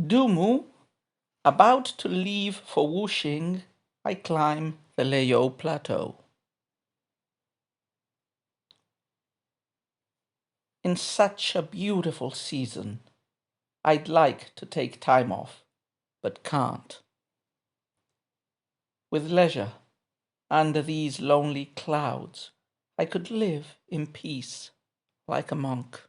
Dumu, about to leave for Wuxing, I climb the Leyou Plateau. In such a beautiful season, I'd like to take time off, but can't. With leisure, under these lonely clouds, I could live in peace like a monk.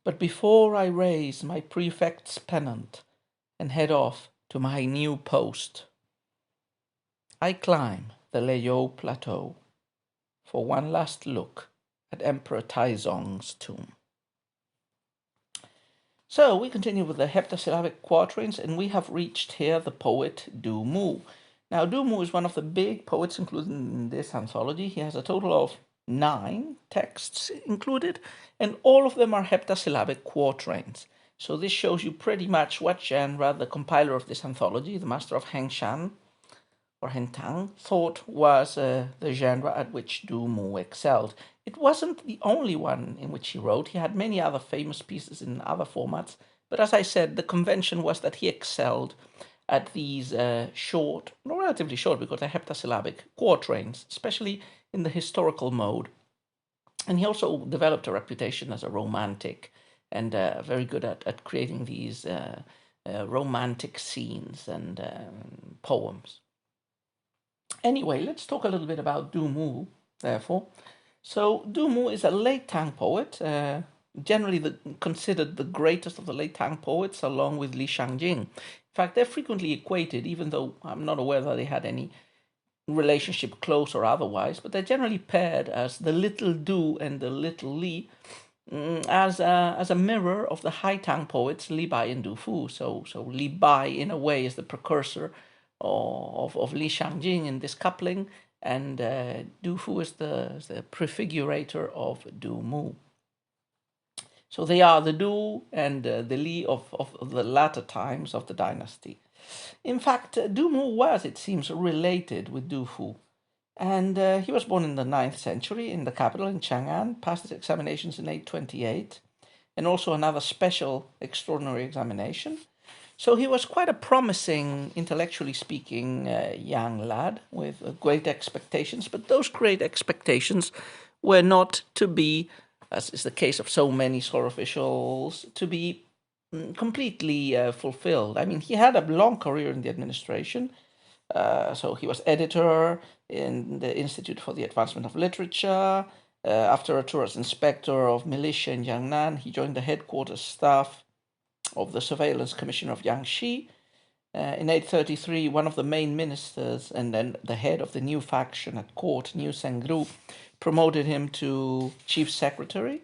But before I raise my prefect's pennant and head off to my new post, I climb the Leyou Plateau for one last look at Emperor Taizong's tomb. So we continue with the heptasyllabic quatrains, and we have reached here the poet Du Mu. Now, Du Mu is one of the big poets included in this anthology. He has a total of 9 texts included, and all of them are heptasyllabic quatrains. So this shows you pretty much what genre the compiler of this anthology, the master of Hengshan, or Hentang, thought was the genre at which Du Mu excelled. It wasn't the only one in which he wrote. He had many other famous pieces in other formats, but as I said, the convention was that he excelled at these short, relatively short because they're heptasyllabic, quatrains, especially in the historical mode. And he also developed a reputation as a romantic and very good at creating these romantic scenes and poems. Anyway, let's talk a little bit about Du Mu, therefore. So, Du Mu is a late Tang poet, generally considered the greatest of the late Tang poets, along with Li Shangjing. In fact, they're frequently equated, even though I'm not aware that they had any relationship, close or otherwise, but they're generally paired as the little Du and the little Li, as a mirror of the High Tang poets Li Bai and Du Fu. So Li Bai, in a way, is the precursor of Li Shangjing in this coupling, and Du Fu is the prefigurator of Du Mu. So they are the Du and the Li of the latter times of the dynasty. In fact, Du Mu was, it seems, related with Du Fu. And he was born in the 9th century in the capital, in Chang'an, passed his examinations in 828, and also another special extraordinary examination. So he was quite a promising, intellectually speaking, young lad with great expectations, but those great expectations were not to be, as is the case of so many scholar officials, to be completely fulfilled. I mean, he had a long career in the administration. So he was editor in the Institute for the Advancement of Literature. After a tour as inspector of militia in Jiangnan, he joined the headquarters staff of the Surveillance Commission of Jiangxi. In 833, one of the main ministers and then the head of the new faction at court, Niu Sengru, promoted him to chief secretary,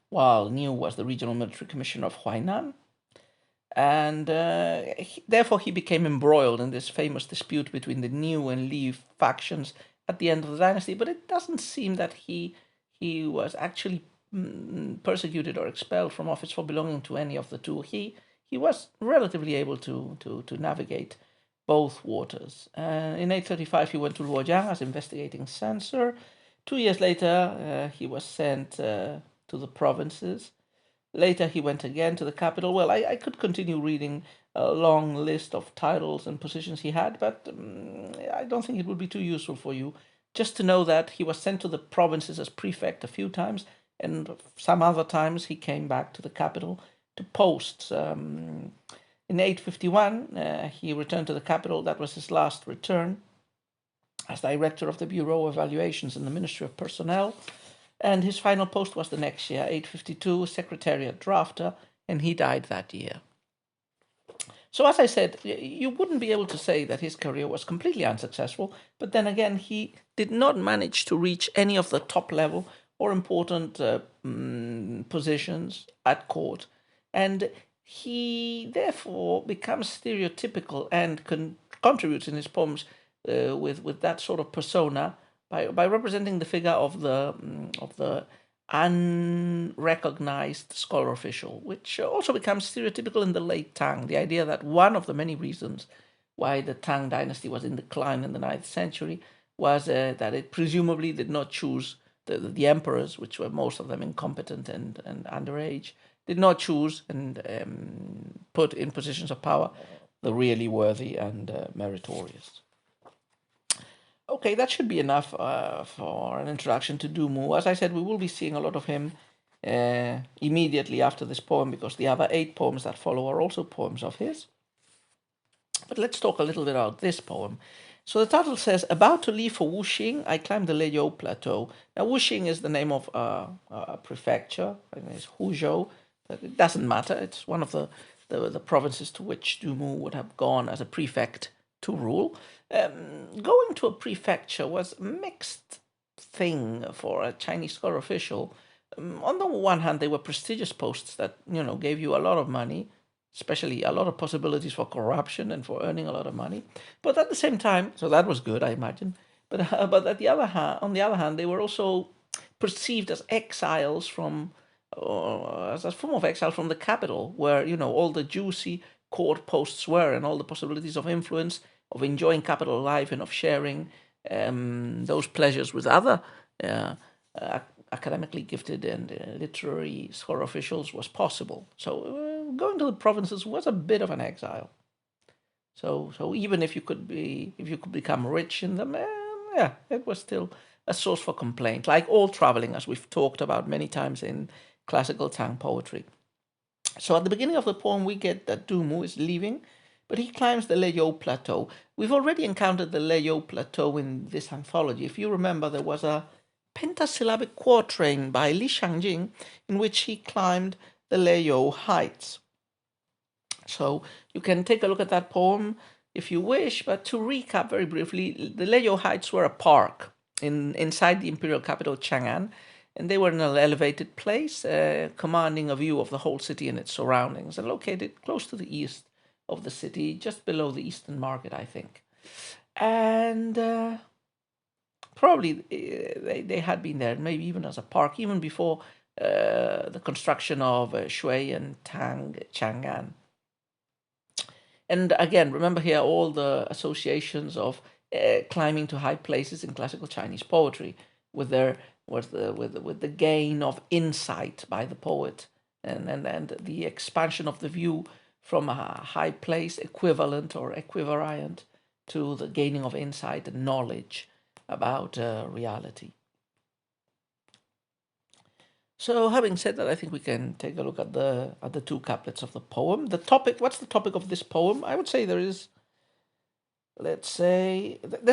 while Niu was the regional military commissioner of Huainan. And therefore he became embroiled in this famous dispute between the Niu and Li factions at the end of the dynasty. But it doesn't seem that he was actually persecuted or expelled from office for belonging to any of the two. He was relatively able to navigate both waters. In 835 he went to Luojiang as investigating censor. 2 years later he was sent to the provinces. Later he went again to the capital. Well, I could continue reading a long list of titles and positions he had, but I don't think it would be too useful for you. Just to know that he was sent to the provinces as prefect a few times, and some other times he came back to the capital to posts. In 851, he returned to the capital. That was his last return as director of the Bureau of Evaluations in the Ministry of Personnel. And his final post was the next year, 852, Secretariat Drafter, and he died that year. So as I said, you wouldn't be able to say that his career was completely unsuccessful, but then again, he did not manage to reach any of the top level or important positions at court. And he therefore becomes stereotypical and contributes in his poems with that sort of persona by representing the figure of the unrecognized scholar official, which also becomes stereotypical in the late Tang. The idea that one of the many reasons why the Tang dynasty was in decline in the 9th century was that it presumably did not choose the emperors, which were most of them incompetent and underage, did not choose and put in positions of power the really worthy and meritorious. Okay, that should be enough for an introduction to Du Mu. As I said, we will be seeing a lot of him immediately after this poem, because the other 8 poems that follow are also poems of his. But let's talk a little bit about this poem. So the title says, "About to leave for Wuxing, I climbed the Leyou Plateau." Now, Wuxing is the name of a prefecture. I think it's Huzhou, but it doesn't matter. It's one of the provinces to which Du Mu would have gone as a prefect to rule. Going to a prefecture was a mixed thing for a Chinese scholar official. On the one hand, they were prestigious posts that, gave you a lot of money, especially a lot of possibilities for corruption and for earning a lot of money. But at the same time, so that was good, I imagine. But on the other hand, they were also perceived as exiles from, as a form of exile from the capital, where all the juicy court posts were, and all the possibilities of influence, of enjoying capital life, and of sharing those pleasures with other academically gifted and literary scholar officials was possible. So going to the provinces was a bit of an exile. So even if you could become rich in them, it was still a source for complaint. Like all traveling, as we've talked about many times in classical Tang poetry. So at the beginning of the poem, we get that Du Mu is leaving, but he climbs the Leyou Plateau. We've already encountered the Leyou Plateau in this anthology. If you remember, there was a pentasyllabic quatrain by Li Shangjing in which he climbed the Leyou Heights. So you can take a look at that poem if you wish, but to recap very briefly, the Leyou Heights were a park inside the imperial capital Chang'an, and they were in an elevated place, commanding a view of the whole city and its surroundings, and located close to the east of the city, just below the Eastern Market, I think. And probably they had been there, maybe even as a park, even before the construction of Shui and Chang'an. And again, remember here all the associations of climbing to high places in classical Chinese poetry, with the gain of insight by the poet, and the expansion of the view from a high place equivalent or equivariant to the gaining of insight and knowledge about reality. So, having said that, I think we can take a look at the 2 couplets of the poem. The topic, what's the topic of this poem? I would say there's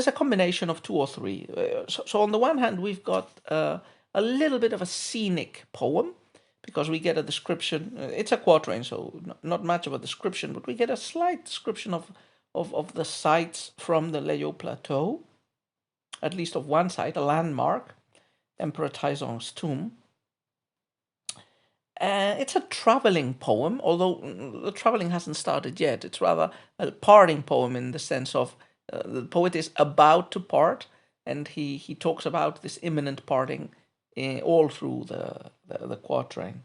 a combination of 2 or 3. So on the one hand, we've got a little bit of a scenic poem, because we get a description. It's a quatrain, so not much of a description, but we get a slight description of the sights from the Leyou Plateau, at least of one site, a landmark, Emperor Taizong's tomb. It's a traveling poem, although the traveling hasn't started yet. It's rather a parting poem, in the sense of the poet is about to part, and he talks about this imminent parting all through the quatrain.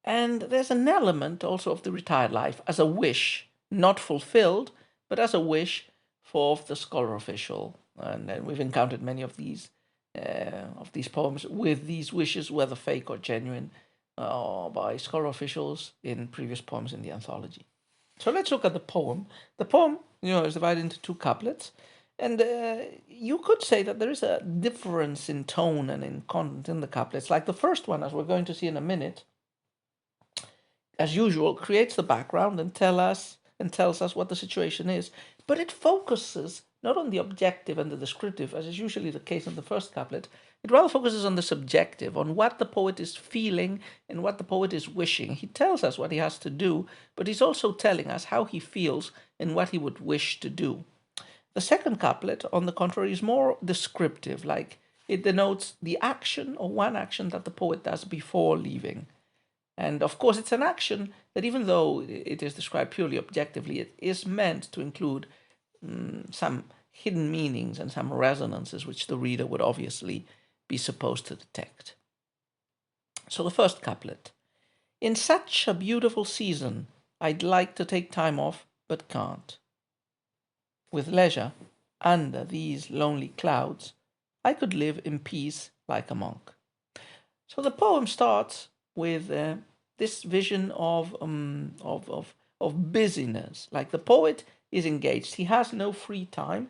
And there's an element also of the retired life as a wish, not fulfilled, but as a wish for the scholar official. And we've encountered many of these poems with these wishes, whether fake or genuine, by scholar officials in previous poems in the anthology. So let's look at the poem. The poem, is divided into 2 couplets, and you could say that there is a difference in tone and in content in the couplets. Like the first one, as we're going to see in a minute, as usual, creates the background and tells us what the situation is, but it focuses not on the objective and the descriptive, as is usually the case in the first couplet. It rather focuses on the subjective, on what the poet is feeling and what the poet is wishing. He tells us what he has to do, but he's also telling us how he feels and what he would wish to do. The second couplet, on the contrary, is more descriptive, like it denotes the action or one action that the poet does before leaving. And of course, it's an action that, even though it is described purely objectively, it is meant to include some hidden meanings and some resonances which the reader would obviously be supposed to detect. So the first couplet: "In such a beautiful season, I'd like to take time off, but can't. With leisure, under these lonely clouds, I could live in peace like a monk. So the poem starts with this vision of busyness. Like the poet is engaged, he has no free time.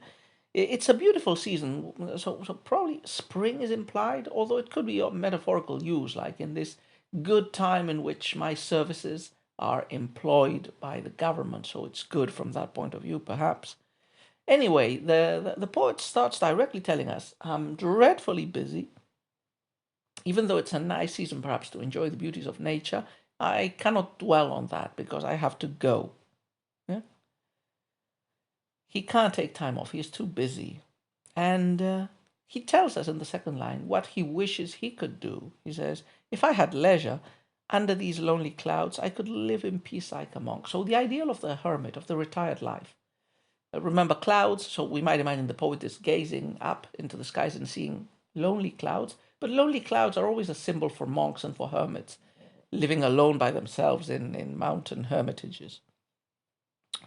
It's a beautiful season, so probably spring is implied, although it could be a metaphorical use, like in this good time in which my services are employed by the government. So it's good from that point of view, perhaps. Anyway, the poet starts directly telling us, I'm dreadfully busy. Even though it's a nice season perhaps to enjoy the beauties of nature, I cannot dwell on that because I have to go. Yeah? He can't take time off, he is too busy. And he tells us in the second line what he wishes he could do. He says, if I had leisure, under these lonely clouds, I could live in peace like a monk. So the ideal of the hermit, of the retired life. Remember clouds, so we might imagine the poet is gazing up into the skies and seeing lonely clouds. But lonely clouds are always a symbol for monks and for hermits, living alone by themselves in mountain hermitages.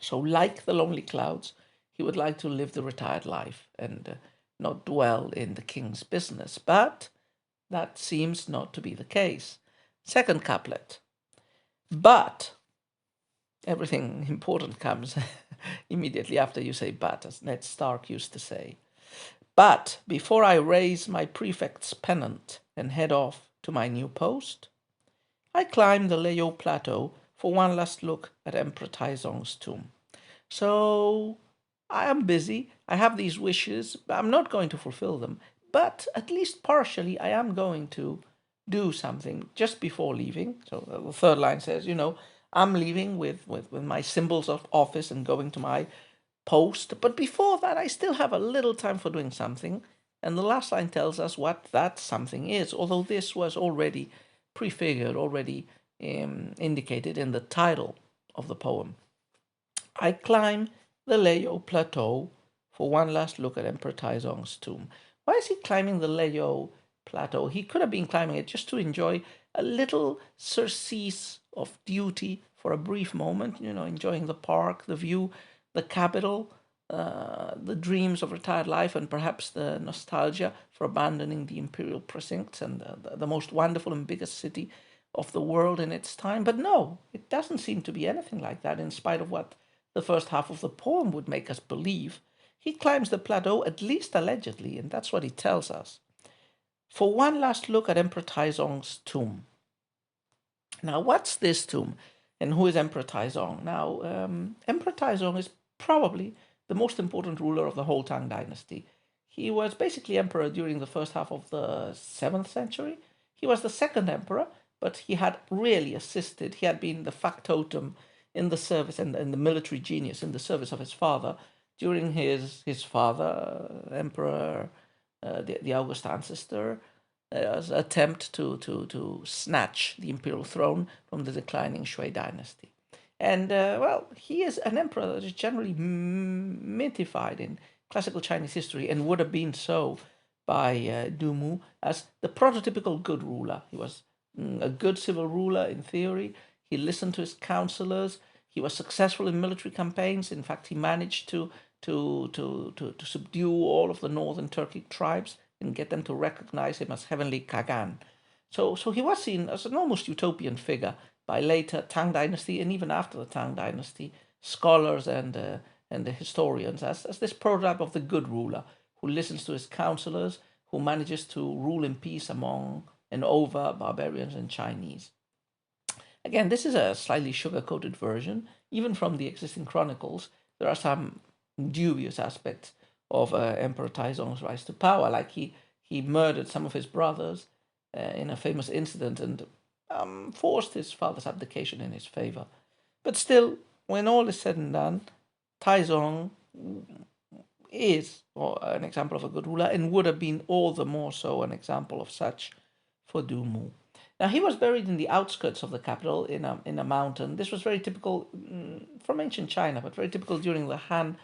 So, like the lonely clouds, he would like to live the retired life and not dwell in the king's business. But that seems not to be the case. Second couplet. But everything important comes immediately after you say but, as Ned Stark used to say. But before I raise my prefect's pennant and head off to my new post, I climb the Leyou Plateau for one last look at Emperor Taizong's tomb. So I am busy. I have these wishes. But I'm not going to fulfill them. But at least partially, I am going to do something just before leaving. So the third line says, I'm leaving with my symbols of office and going to my post. But before that, I still have a little time for doing something. And the last line tells us what that something is, although this was already prefigured, already indicated in the title of the poem. I climb the Leyou Plateau for one last look at Emperor Taizong's tomb. Why is he climbing the Leyou Plateau? He could have been climbing it just to enjoy a little surcease of duty for a brief moment, enjoying the park, the view, the capital, the dreams of retired life, and perhaps the nostalgia for abandoning the imperial precincts and the most wonderful and biggest city of the world in its time. But no, it doesn't seem to be anything like that, in spite of what the first half of the poem would make us believe. He climbs the plateau, at least allegedly, and that's what he tells us, for one last look at Emperor Taizong's tomb. Now, what's this tomb, and who is Emperor Taizong? Now, Emperor Taizong is probably the most important ruler of the whole Tang dynasty. He was basically emperor during the first half of the 7th century. He was the second emperor, but he had really assisted. He had been the factotum in the service and the military genius in the service of his father during his father, Emperor, the August ancestor, attempt to snatch the imperial throne from the declining Shui dynasty. And, he is an emperor that is generally mythified in classical Chinese history and would have been so by Du Mu as the prototypical good ruler. He was a good civil ruler in theory. He listened to his counselors. He was successful in military campaigns. In fact, he managed to subdue all of the northern Turkic tribes and get them to recognize him as heavenly Kagan. So he was seen as an almost utopian figure by later Tang Dynasty and even after the Tang Dynasty scholars and the historians as this prototype of the good ruler who listens to his counselors, who manages to rule in peace among and over barbarians and Chinese. Again, this is a slightly sugar-coated version. Even from the existing chronicles, there are some dubious aspects of Emperor Taizong's rise to power, like he murdered some of his brothers in a famous incident and forced his father's abdication in his favor. But still, when all is said and done, Taizong is an example of a good ruler and would have been all the more so an example of such for Du Mu. Now, he was buried in the outskirts of the capital in a mountain. This was very typical from ancient China, but very typical during the Han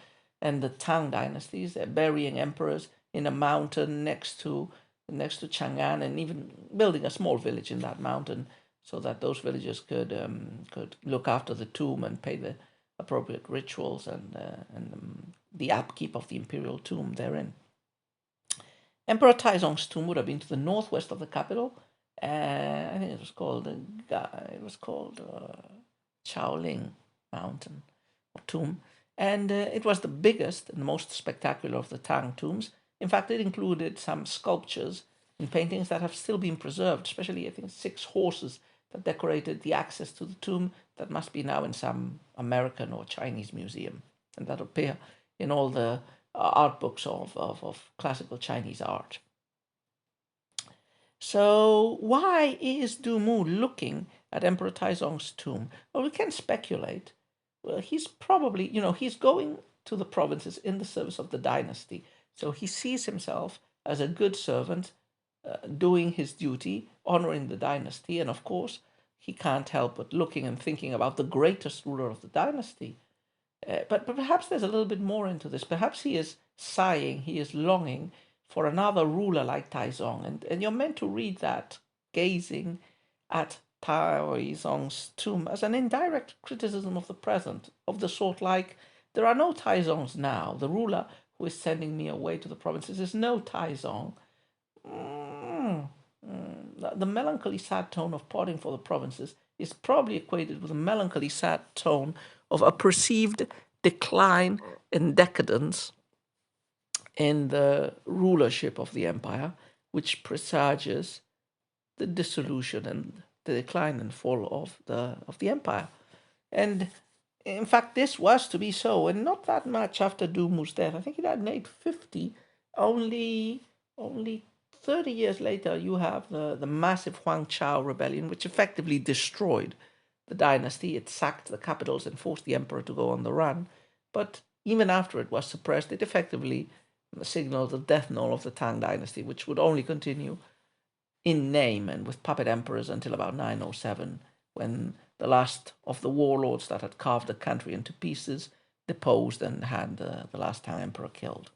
and the Tang dynasties, burying emperors in a mountain next to Chang'an, and even building a small village in that mountain so that those villagers could look after the tomb and pay the appropriate rituals and the upkeep of the imperial tomb therein. Emperor Taizong's tomb would have been to the northwest of the capital. I think it was called Shaoling Mountain or tomb, and it was the biggest and most spectacular of the Tang tombs. In fact, it included some sculptures and paintings that have still been preserved, especially I think 6 horses that decorated the access to the tomb that must be now in some American or Chinese museum, and that appear in all the art books of classical Chinese art. So why is Dumu looking at Emperor Taizong's tomb? Well, we can speculate. Well, he's probably, he's going to the provinces in the service of the dynasty. So he sees himself as a good servant, doing his duty, honoring the dynasty. And of course, he can't help but looking and thinking about the greatest ruler of the dynasty. But perhaps there's a little bit more into this. Perhaps he is sighing, he is longing for another ruler like Taizong. And you're meant to read that, gazing at Taizong's tomb, as an indirect criticism of the present, of the sort like, there are no Taizongs now. The ruler who is sending me away to the provinces is no Taizong. The melancholy sad tone of parting for the provinces is probably equated with a melancholy sad tone of a perceived decline and decadence in the rulership of the empire, which presages the dissolution and the decline and fall of the empire. And in fact, this was to be so, and not that much after Dumu's death. I think he died in 850. Only 30 years later, you have the massive Huang Chao rebellion, which effectively destroyed the dynasty. It sacked the capitals and forced the emperor to go on the run. But even after it was suppressed, it effectively signaled the death knell of the Tang dynasty, which would only continue in name and with puppet emperors until about 907, when the last of the warlords that had carved the country into pieces deposed and had the last Tang emperor killed.